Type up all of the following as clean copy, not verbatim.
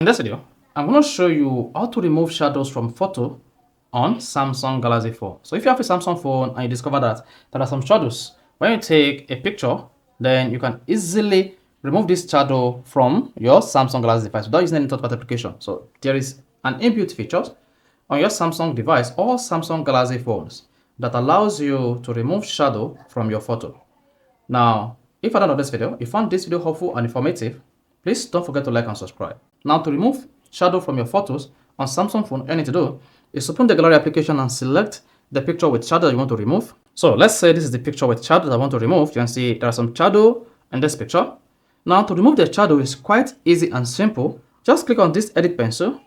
In this video, I'm going to show you how to remove shadows from photo on Samsung Galaxy phone. So if you have a Samsung phone and you discover that there are some shadows, when you take a picture, then you can easily remove this shadow from your Samsung Galaxy device without using any third-party application. So there is an inbuilt feature on your Samsung device or Samsung Galaxy phones that allows you to remove shadow from your photo. Now, if you don't know this video, you found this video helpful and informative, please don't forget to like and subscribe. Now, to remove shadow from your photos on Samsung phone, all you need to do is open the gallery application and select the picture with shadow you want to remove. So let's say this is the picture with shadow that I want to remove. You can see there are some shadow in this picture. Now, to remove the shadow is quite easy and simple. Just click on this edit pencil,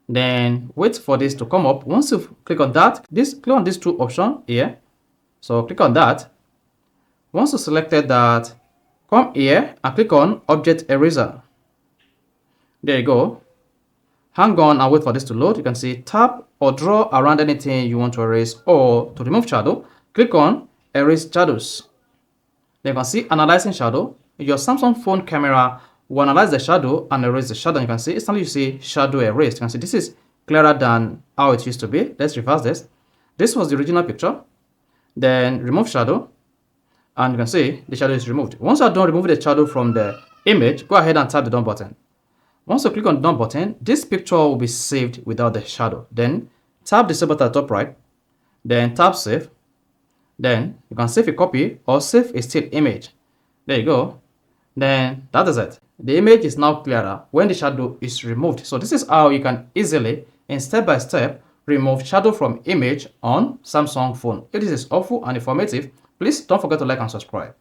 then wait for this to come up. Once you click on that, click on these two options here. So click on that. Once you selected that, come here and click on Object Eraser. There you go. Hang on and wait for this to load. You can see tap or draw around anything you want to erase, or to remove shadow, click on Erase Shadows. Then you can see Analyzing Shadow. Your Samsung phone camera will analyze the shadow and erase the shadow. You can see instantly you see shadow erased. You can see this is clearer than how it used to be. Let's reverse this. This was the original picture. Then remove shadow. And you can see the shadow is removed. Once you're done removing the shadow from the image, go ahead and tap the done button. Once you click on the done button, this picture will be saved without the shadow. Then tap the save button at the top right. Then tap save. Then you can save a copy or save a still image. There you go. Then that is it. The image is now clearer when the shadow is removed. So this is how you can easily and step by step remove shadow from image on Samsung phone. If this is helpful and informative, please don't forget to like and subscribe.